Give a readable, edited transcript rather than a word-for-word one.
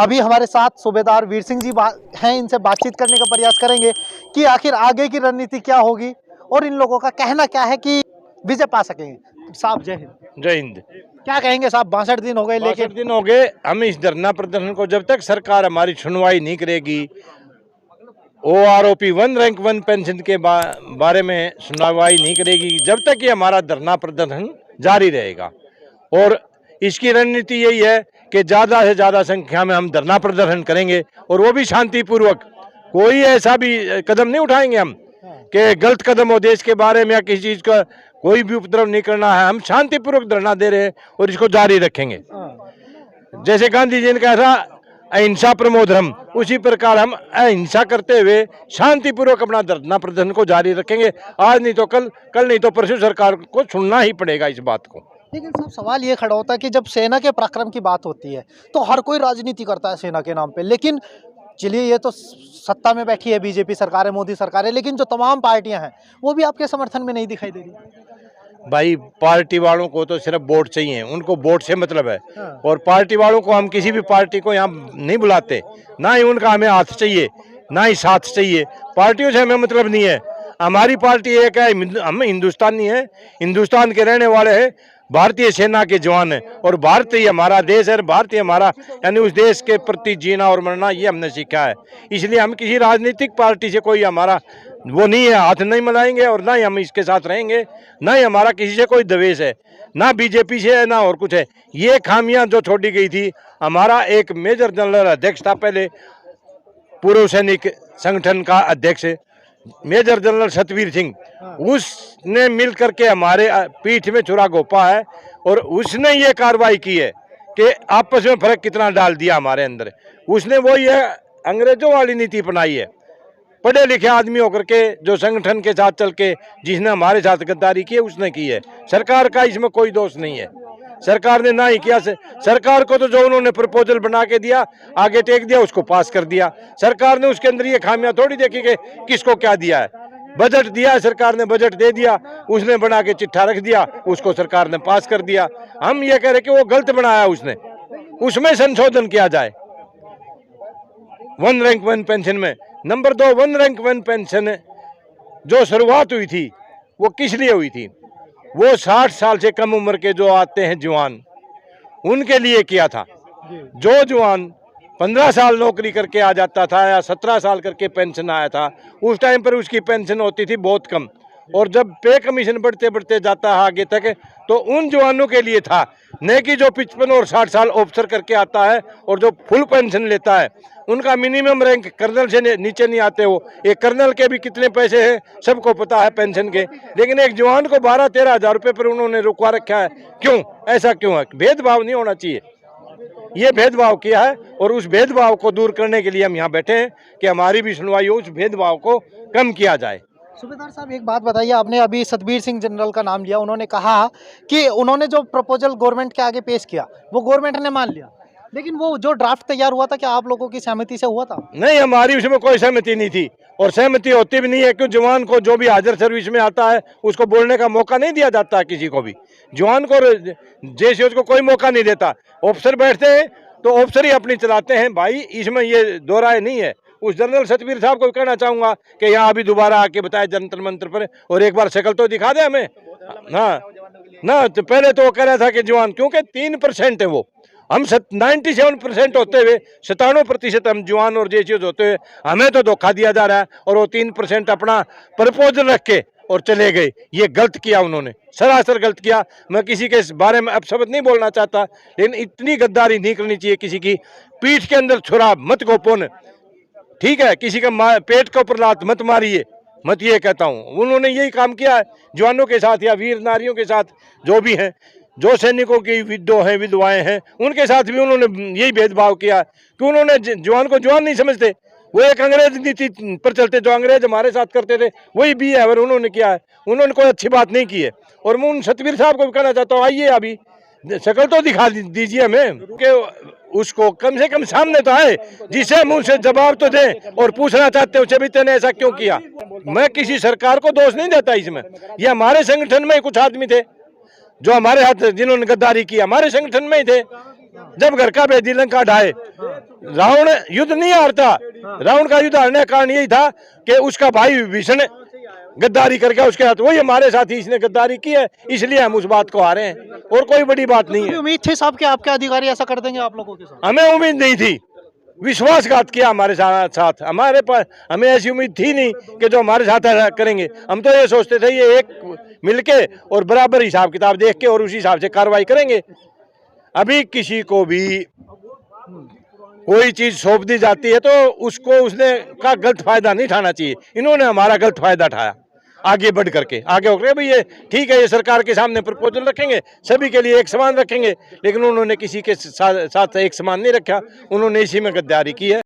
अभी हमारे साथ सूबेदार वीर सिंह जी हैं, इनसे बातचीत करने का प्रयास करेंगे कि आखिर आगे की रणनीति क्या होगी और इन लोगों का कहना क्या है कि विजय पा सकेंगे। साहब जय हिंद। जय हिंद। क्या कहेंगे साहब, 62 दिन हो गए, 62 लेकिन दिन हो गए हम इस धरना प्रदर्शन को, जब तक सरकार हमारी सुनवाई नहीं करेगी, OROP 1 रैंक 1 पेंशन के बारे में सुनवाई नहीं करेगी, जब तक ये हमारा धरना प्रदर्शन जारी रहेगा। और इसकी रणनीति यही है कि ज़्यादा से ज़्यादा संख्या में हम धरना प्रदर्शन करेंगे और वो भी शांतिपूर्वक। कोई ऐसा भी कदम नहीं उठाएंगे हम कि गलत कदम हो देश के बारे में या किसी चीज़ का कोई भी उपद्रव नहीं करना है। हम शांतिपूर्वक धरना दे रहे हैं और इसको जारी रखेंगे। जैसे गांधी जी ने कहा था अहिंसा परमो धर्म, उसी प्रकार हम अहिंसा करते हुए शांतिपूर्वक अपना धरना प्रदर्शन को जारी रखेंगे। आज नहीं तो कल, कल नहीं तो परसों सरकार को सुनना ही पड़ेगा इस बात को। लेकिन साहब सवाल ये खड़ा होता है कि जब सेना के पराक्रम की बात होती है तो हर कोई राजनीति करता है सेना के नाम पे, लेकिन चलिए ये तो सत्ता में बैठी है बीजेपी सरकार है, मोदी सरकार है, लेकिन जो तमाम पार्टियां हैं वो भी आपके समर्थन में नहीं दिखाई दे रही। भाई पार्टी वालों को तो सिर्फ वोट चाहिए, उनको वोट से मतलब है। हाँ। और पार्टी वालों को हम किसी भी पार्टी को यहाँ नहीं बुलाते, ना ही उनका हमें हाथ चाहिए ना ही साथ चाहिए। पार्टियों से हमें मतलब नहीं है। हमारी पार्टी एक है, हम हिंदुस्तानी हैं, हिंदुस्तान के रहने वाले हैं, भारतीय सेना के जवान हैं और भारत ही हमारा देश है, भारतीय हमारा यानी उस देश के प्रति जीना और मरना ये हमने सीखा है। इसलिए हम किसी राजनीतिक पार्टी से कोई हमारा वो नहीं है, हाथ नहीं मिलाएंगे और ना ही हम इसके साथ रहेंगे, ना ही हमारा किसी से कोई द्वेष है, ना बीजेपी से है ना और कुछ है। ये खामियां जो छोड़ी गई थी, हमारा एक मेजर जनरल अध्यक्ष था पहले, पूर्व सैनिक संगठन का अध्यक्ष मेजर जनरल सतवीर सिंह, उसने मिल करके हमारे पीठ में छुरा घोंपा है और उसने ये कार्रवाई की है कि आपस में फर्क कितना डाल दिया हमारे अंदर। उसने वो ये अंग्रेजों वाली नीति अपनाई है, पढ़े लिखे आदमी होकर के जो संगठन के साथ चल के जिसने हमारे साथ गद्दारी की है उसने की है। सरकार का इसमें कोई दोष नहीं है, सरकार ने ना ही किया। सरकार को तो जो उन्होंने प्रपोजल बना के दिया, आगे टेक दिया, उसको पास कर दिया। सरकार ने उसके अंदर ये खामियां थोड़ी देखी कि किसको क्या दिया है। बजट दिया है सरकार ने, बजट दे दिया, उसने बना के चिट्ठा रख दिया, उसको सरकार ने पास कर दिया। हम ये कह रहे कि वो गलत बनाया उसने, उसमें संशोधन किया जाए। 1 रैंक 1 पेंशन में नंबर 2, 1 रैंक 1 पेंशन जो शुरुआत हुई थी वो किस लिए हुई थी? वो 60 साल से कम उम्र के जो आते हैं जवान, उनके लिए किया था। जो जवान 15 साल नौकरी करके आ जाता था या 17 साल करके पेंशन आया था, उस टाइम पर उसकी पेंशन होती थी बहुत कम। और जब पे कमीशन बढ़ते बढ़ते जाता है आगे तक, तो उन जवानों के लिए था, न कि जो 55 और 60 साल ऑफिसर करके आता है और जो फुल पेंशन लेता है। उनका मिनिमम रैंक कर्नल से नीचे नहीं आते हो। एक कर्नल के भी कितने पैसे हैं सबको पता है पेंशन के, लेकिन एक जवान को 12-13 हज़ार रुपये पर उन्होंने रुकवा रखा है। क्यों? ऐसा क्यों है? भेदभाव नहीं होना चाहिए, ये भेदभाव किया है और उस भेदभाव को दूर करने के लिए हम यहाँ बैठे हैं कि हमारी भी सुनवाई हो, उस भेदभाव को कम किया जाए। सूबेदार साहब एक बात बताइए, आपने अभी सतबीर सिंह जनरल का नाम लिया, उन्होंने कहा कि उन्होंने जो प्रपोजल गवर्नमेंट के आगे पेश किया वो गवर्नमेंट ने मान लिया, लेकिन वो जो ड्राफ्ट तैयार हुआ था क्या आप लोगों की सहमति से हुआ था? नहीं, हमारी उसमें कोई सहमति नहीं थी और सहमति होती भी नहीं है, क्योंकि जवान को जो भी हाजिर सर्विस में आता है उसको बोलने का मौका नहीं दिया जाता है। किसी को भी जवान को जैसे उसको कोई मौका नहीं देता। ऑफिसर बैठते हैं तो ऑफिसर ही अपनी चलाते हैं। भाई इसमें ये दो राय नहीं है। उस जनरल सतबीर साहब को कहना चाहूँगा कि यहाँ अभी दोबारा आके बताए जंतर मंत्र पर और एक बार शक्ल तो दिखा दे हमें। हाँ ना, तो पहले तो वो कह रहा था कि जवान, क्योंकि 3% है वो, हम 97% होते हुए 97% हम जवान और जेसीओ होते हुए हमें तो धोखा दिया जा रहा है और वो 3% अपना प्रपोजल रख के और चले गए। ये गलत किया उन्होंने, सरासर गलत किया। मैं किसी के इस बारे में अपशब्द नहीं बोलना चाहता, लेकिन इतनी गद्दारी नहीं करनी चाहिए। किसी की पीठ के अंदर छुरा मत गोपोन, ठीक है, किसी का पेट के ऊपर लात मत मारिए, मत ये कहता हूँ। उन्होंने यही काम किया है जवानों के साथ या वीर नारियों के साथ, जो भी हैं, जो सैनिकों की विधो हैं विधवाएं हैं, उनके साथ भी उन्होंने यही भेदभाव किया कि उन्होंने जवान को जवान नहीं समझते। वो एक अंग्रेज नीति पर चलते, जो अंग्रेज हमारे साथ करते थे वही भी है और उन्होंने किया है। उन्होंने कोई अच्छी बात नहीं की है। और मैं उन सतबीर साहब को भी कहना चाहता हूँ, आइए अभी शक्ल तो दिखा दीजिए हमें, कि उसको कम से कम सामने तो आए, जिसे हम उनसे जवाब तो दें और पूछना चाहते हैं उसे भी तेने ऐसा क्यों किया। मैं किसी सरकार को दोष नहीं देता इसमें। ये हमारे संगठन में कुछ आदमी थे जो हमारे हाथ, जिन्होंने गद्दारी की, हमारे संगठन में ही थे। जब घर का बेदी लंका ढाए रावण युद्ध नहीं हारता। रावण का युद्ध हारने का कारण यही था कि उसका भाई विभीषण गद्दारी करके उसके साथ, वही हमारे साथ ही इसने गद्दारी की है, इसलिए हम उस बात को हारे हैं, और कोई बड़ी बात नहीं है। उम्मीद थी साहब कि आपके अधिकारी ऐसा कर देंगे आप लोगों के साथ? हमें उम्मीद नहीं थी, विश्वासघात किया हमारे साथ, हमारे पास हमें ऐसी उम्मीद थी नहीं कि जो हमारे साथ ऐसा करेंगे। हम तो ये सोचते थे ये एक मिलके और बराबर हिसाब किताब देख के और उसी हिसाब से कार्रवाई करेंगे। अभी किसी को भी कोई चीज सौंप दी जाती है तो उसको उसने का गलत फायदा नहीं उठाना चाहिए। इन्होंने हमारा गलत फायदा उठाया, आगे बढ़ करके आगे होकर भाई ये ठीक है, ये सरकार के सामने प्रपोजल रखेंगे, सभी के लिए एक समान रखेंगे, लेकिन उन्होंने किसी के साथ एक समान नहीं रखा, उन्होंने इसी में गद्दारी की है।